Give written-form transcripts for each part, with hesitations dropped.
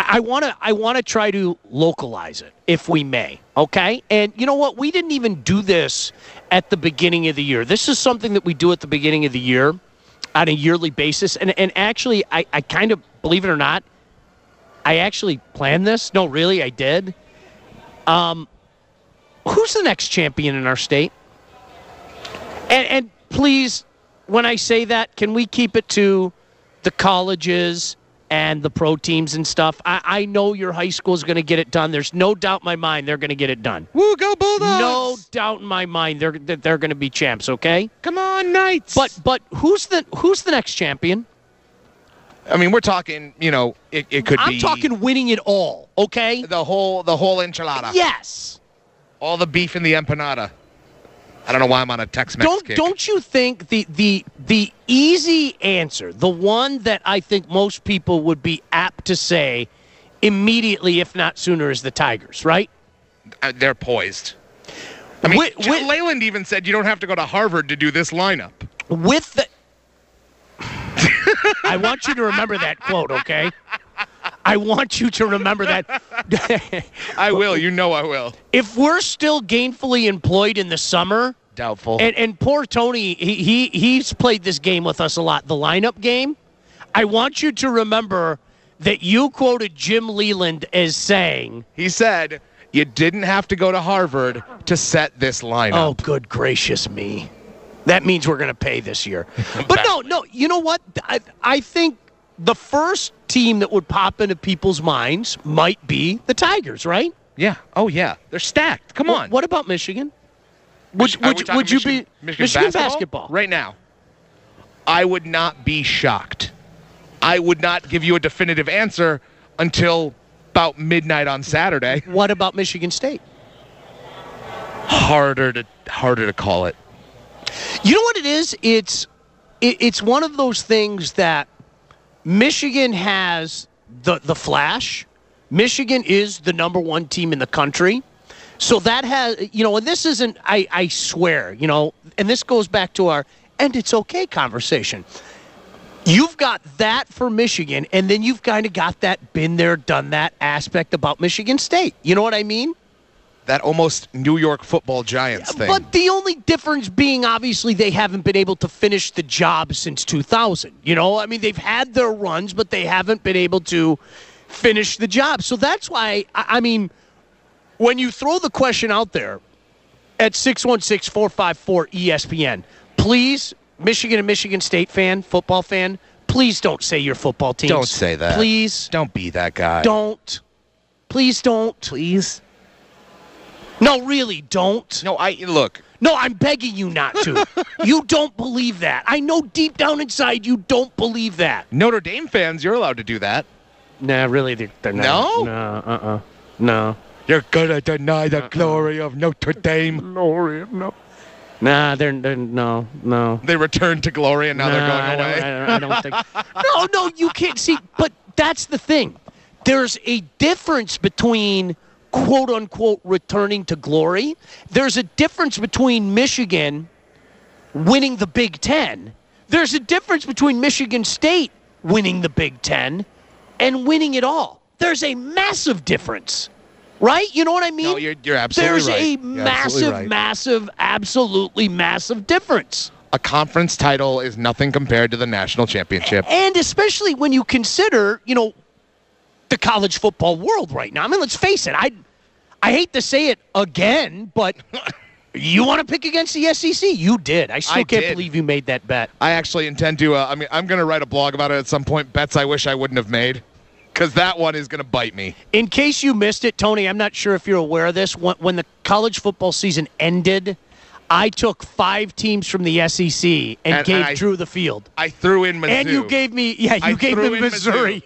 I want to try to localize it, if we may, okay? And you know what? We didn't even do this at the beginning of the year. This is something that we do at the beginning of the year on a yearly basis. And actually, I kind of, believe it or not, I actually planned this. No, really, I did. Who's the next champion in our state? And please, when I say that, can we keep it to the colleges and the pro teams and stuff? I know your high school is going to get it done. There's no doubt in my mind they're going to get it done. Woo, go Bulldogs! No doubt in my mind they're going to be champs, okay? Come on, Knights! But who's the next champion? I mean, we're talking, it could be... I'm talking winning it all, okay? The whole enchilada. Yes. All the beef in the empanada. I don't know why I'm on a Tex-Mex kick. Don't you think the easy answer, the one that I think most people would be apt to say immediately, if not sooner, is the Tigers, right? They're poised. I mean, John Leyland even said you don't have to go to Harvard to do this lineup. With the... I want you to remember that quote, okay? I want you to remember that. I will. You know I will. If we're still gainfully employed in the summer... Doubtful. And poor Tony, he's played this game with us a lot, the lineup game. I want you to remember that you quoted Jim Leland as saying... He said, you didn't have to go to Harvard to set this lineup. Oh, good gracious me. That means we're going to pay this year. But no, you know what? I think the first team that would pop into people's minds might be the Tigers, right? Yeah. Oh, yeah. They're stacked. Come on. What about Michigan? Would you be Michigan basketball right now? I would not be shocked. I would not give you a definitive answer until about midnight on Saturday. What about Michigan State? Harder to call it. You know what it is? It's one of those things that Michigan has the flash. Michigan is the number one team in the country. So that has, and this isn't, I swear, and this goes back to our, and it's okay conversation. You've got that for Michigan, and then you've kind of got that been there, done that aspect about Michigan State. You know what I mean? That almost New York football Giants thing. But the only difference being, obviously, they haven't been able to finish the job since 2000. I mean, they've had their runs, but they haven't been able to finish the job. So that's why, I mean, when you throw the question out there at 616-454-ESPN, please, Michigan and Michigan State fan, football fan, please don't say your football teams. Don't say that. Please. Don't be that guy. Don't. Please don't. Please. No, really, don't. No, look. No, I'm begging you not to. You don't believe that. I know deep down inside you don't believe that. Notre Dame fans, you're allowed to do that. Nah, really, they're not. No? No. You're going to deny the glory of Notre Dame. Glory of no. Nah, they're no. They returned to glory and now they're going away. I don't think. No, you can't see. But that's the thing. There's a difference between quote unquote returning to glory. There's a difference between Michigan winning the Big Ten. There's a difference between Michigan State winning the Big Ten and winning it all. There's a massive difference. Right? You know what I mean? No, you're absolutely right. There's a absolutely massive difference. A conference title is nothing compared to the national championship. And especially when you consider, the college football world right now. I mean, let's face it. I hate to say it again, but you want to pick against the SEC? You did. I still can't believe you made that bet. I actually intend to. I'm going to write a blog about it at some point. Bets I wish I wouldn't have made. Because that one is going to bite me. In case you missed it, Tony, I'm not sure if you're aware of this. When the college football season ended, I took 5 teams from the SEC and gave Drew the field. I threw in Mizzou. And you gave me, Missouri.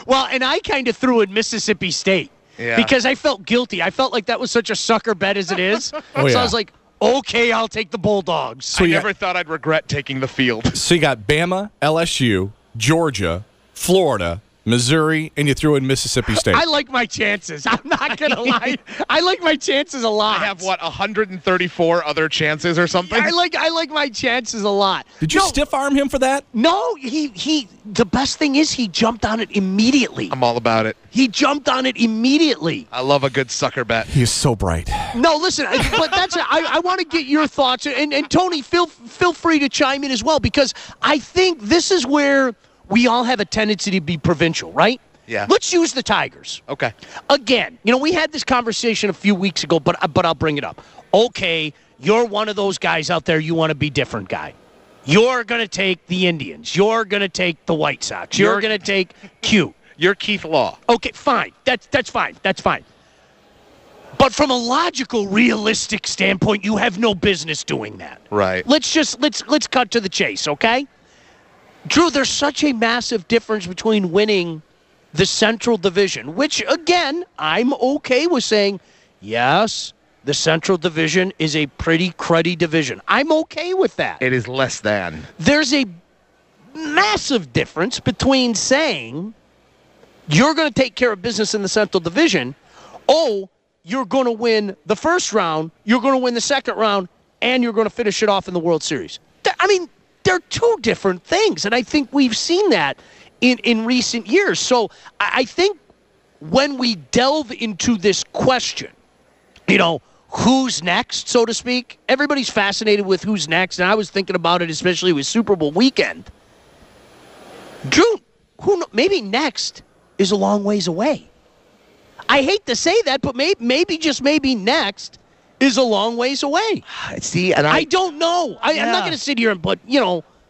Well, and I kind of threw in Mississippi State. Yeah. Because I felt guilty. I felt like that was such a sucker bet as it is. So I was like, okay, I'll take the Bulldogs. So I never thought I'd regret taking the field. So you got Bama, LSU, Georgia, Florida, Missouri, and you threw in Mississippi State. I like my chances. I'm not going to lie. I like my chances a lot. I have, 134 other chances or something? I like my chances a lot. Did you stiff arm him for that? No, he. The best thing is he jumped on it immediately. I'm all about it. He jumped on it immediately. I love a good sucker bet. He is so bright. No, listen, but I want to get your thoughts. And Tony, feel free to chime in as well, because I think this is where we all have a tendency to be provincial, right? Yeah. Let's use the Tigers. Okay. Again, we had this conversation a few weeks ago, but I'll bring it up. Okay, you're one of those guys out there, you want to be different guy. You're going to take the Indians. You're going to take the White Sox. You're going to take Q. You're Keith Law. Okay, fine. That's fine. That's fine. But from a logical, realistic standpoint, you have no business doing that. Right. Let's cut to the chase, okay? Drew, there's such a massive difference between winning the Central Division, which, again, I'm okay with saying, yes, the Central Division is a pretty cruddy division. I'm okay with that. It is less than. There's a massive difference between saying you're going to take care of business in the Central Division, you're going to win the first round, you're going to win the second round, and you're going to finish it off in the World Series. They're two different things, and I think we've seen that in recent years. So I think when we delve into this question, who's next, so to speak, everybody's fascinated with who's next, and I was thinking about it especially with Super Bowl weekend. Drew, maybe next is a long ways away. I hate to say that, but maybe just maybe next is a long ways away. See, and I don't know. I'm not going to sit here but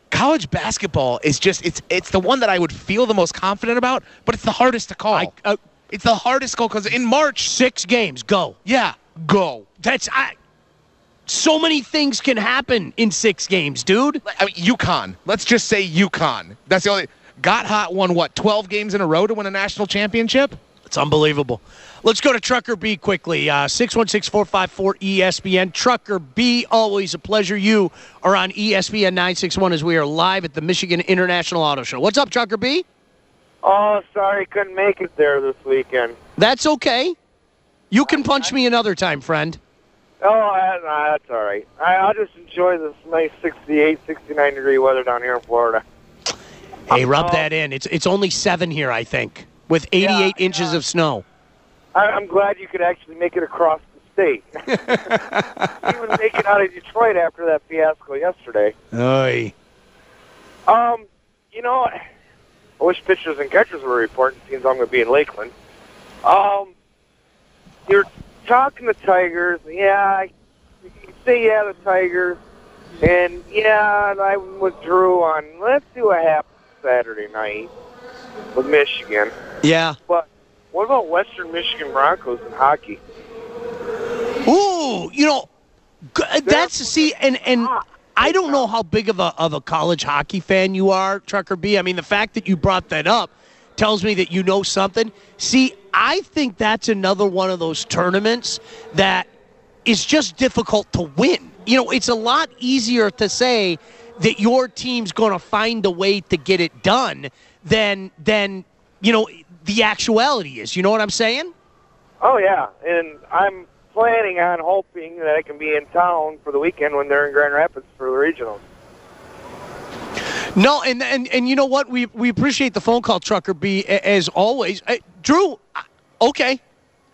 college basketball is just it's the one that I would feel the most confident about, but it's the hardest to call. It's the hardest call because in March, 6 games, go. Yeah, go. So many things can happen in 6 games, dude. UConn. Let's just say UConn. That's the only. Got hot, won 12 games in a row to win a national championship? It's unbelievable. Let's go to Trucker B quickly. 616-454-ESPN. Trucker B, always a pleasure. You are on ESPN 961 as we are live at the Michigan International Auto Show. What's up, Trucker B? Oh, sorry, couldn't make it there this weekend. That's okay. You can punch me another time, friend. Oh, that's all right. I'll just enjoy this nice 68, 69-degree weather down here in Florida. Hey, rub that in. It's only 7 here, I think, with 88 inches of snow. I'm glad you could actually make it across the state. Even make it out of Detroit after that fiasco yesterday. Oy. I wish pitchers and catchers were reporting. Seems I'm going to be in Lakeland. You're talking the Tigers. Yeah, you can say the Tigers. And, I withdrew on, let's see what happens Saturday night with Michigan. Yeah. But what about Western Michigan Broncos in hockey? Ooh, and I don't know how big of a college hockey fan you are, Trucker B. I mean, the fact that you brought that up tells me that you know something. See, I think that's another one of those tournaments that is just difficult to win. It's a lot easier to say that your team's going to find a way to get it done than the actuality is. You know what I'm saying? Oh, yeah. And I'm planning on hoping that I can be in town for the weekend when they're in Grand Rapids for the regionals. No, and you know what? We appreciate the phone call, Trucker B, as always. Drew, okay,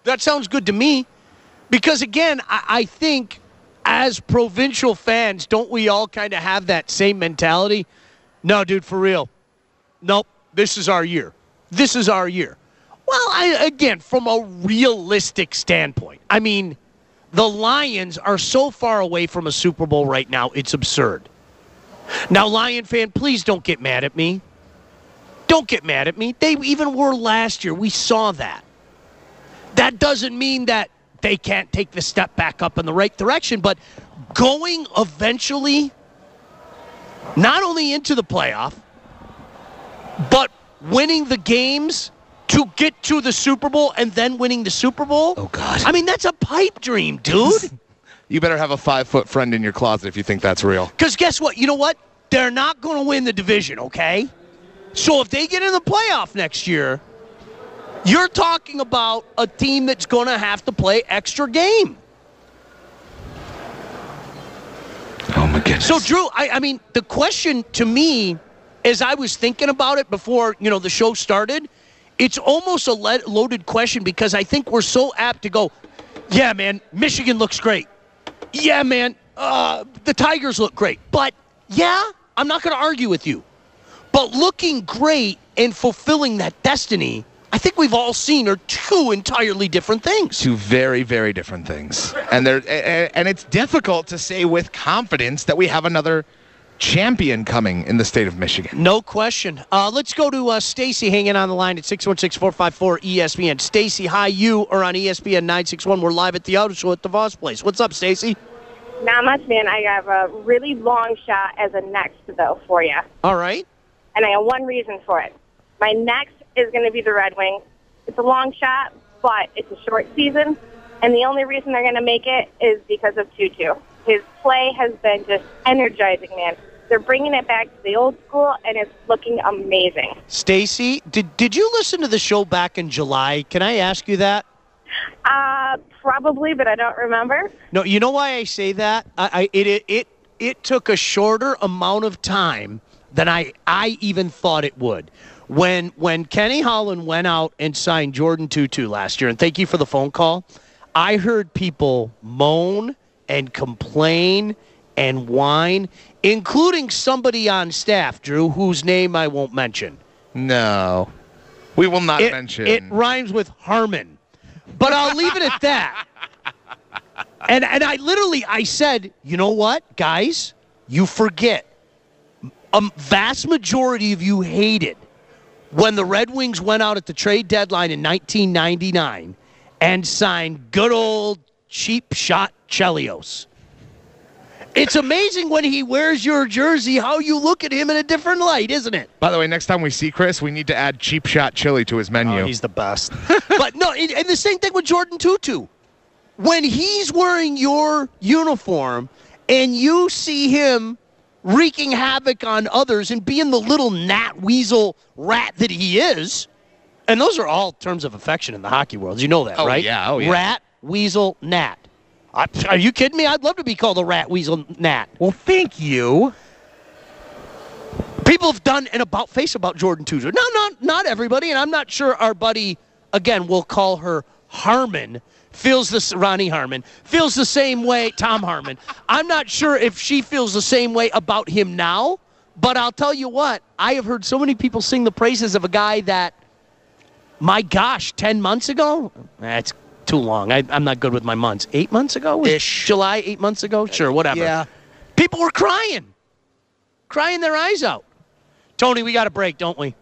that sounds good to me. Because, again, I think as provincial fans, don't we all kind of have that same mentality? No, dude, for real. Nope, this is our year. This is our year. Well, again, from a realistic standpoint, I mean, the Lions are so far away from a Super Bowl right now, it's absurd. Now, Lion fan, please don't get mad at me. Don't get mad at me. They even were last year. We saw that. That doesn't mean that they can't take the step back up in the right direction, but going eventually not only into the playoff, but winning the games to get to the Super Bowl and then winning the Super Bowl. Oh, God. I mean, that's a pipe dream, dude. You better have a 5-foot friend in your closet if you think that's real. Because guess what? You know what? They're not going to win the division, okay? So if they get in the playoff next year, you're talking about a team that's going to have to play extra game. Oh, my goodness. So, Drew, I mean, the question to me, as I was thinking about it before, the show started, it's almost a loaded question because I think we're so apt to go, yeah, man, Michigan looks great. Yeah, man, the Tigers look great. But, yeah, I'm not going to argue with you. But looking great and fulfilling that destiny, I think we've all seen are two entirely different things. Two very, very different things. And it's difficult to say with confidence that we have another champion coming in the state of Michigan. No question. Let's go to Stacy hanging on the line at 616-454-ESPN. Stacy, hi, you are on ESPN 961. We're live at the Auto Show at DeVos Place. What's up, Stacy? Not much, man. I have a really long shot as a next, though, for you. All right. And I have one reason for it. My next is going to be the Red Wings. It's a long shot, but it's a short season. And the only reason they're going to make it is because of Tutu. His play has been just energizing, man. They're bringing it back to the old school, and it's looking amazing. Stacy, did you listen to the show back in July? Can I ask you that? Probably, but I don't remember. No, you know why I say that? It took a shorter amount of time than I even thought it would. When Kenny Holland went out and signed Jordan Tutu last year, and thank you for the phone call, I heard people moan and complain and whine, including somebody on staff, Drew, whose name I won't mention. No. We will not mention. It rhymes with Harmon. But I'll leave it at that. And I said, you know what, guys? You forget. A vast majority of you hated when the Red Wings went out at the trade deadline in 1999 and signed good old cheap shot Chelios. It's amazing when he wears your jersey how you look at him in a different light, isn't it? By the way, next time we see Chris, we need to add cheap shot chili to his menu. Oh, he's the best. But no, and the same thing with Jordan Tutu. When he's wearing your uniform and you see him wreaking havoc on others and being the little gnat, weasel, rat that he is, and those are all terms of affection in the hockey world. You know that, right? Oh, yeah. Rat, weasel, gnat. Are you kidding me? I'd love to be called a rat, weasel, gnat. Well, thank you. People have done an about-face about Jordan Tutu. No, not everybody, and I'm not sure our buddy, again, we'll call her Harmon, Ronnie Harmon, feels the same way, Tom Harmon. I'm not sure if she feels the same way about him now, but I'll tell you what, I have heard so many people sing the praises of a guy that, my gosh, 10 months ago? That's too long. I'm not good with my months. 8 months ago? Ish. July, 8 months ago? Sure, whatever. Yeah. People were crying their eyes out. Tony, we got a break, don't we?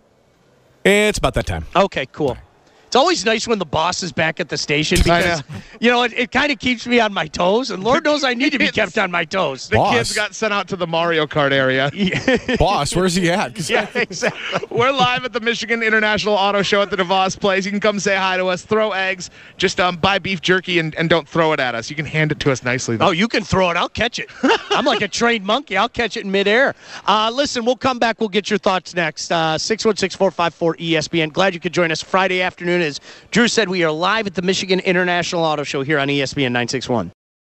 It's about that time. Okay, cool. It's always nice when the boss is back at the station because, it kind of keeps me on my toes, and Lord knows I need to be kept on my toes. The Boss. kids got sent out to the Mario Kart area. Boss, where's he at? Yeah, exactly. We're live at the Michigan International Auto Show at the DeVos Place. You can come say hi to us, throw eggs, just buy beef jerky and don't throw it at us. You can hand it to us nicely, though. Oh, you can throw it. I'll catch it. I'm like a trained monkey. I'll catch it in midair. Listen, we'll come back. We'll get your thoughts next. 616-454-ESPN. Glad you could join us Friday afternoon. As Drew said, we are live at the Michigan International Auto Show here on ESPN 961.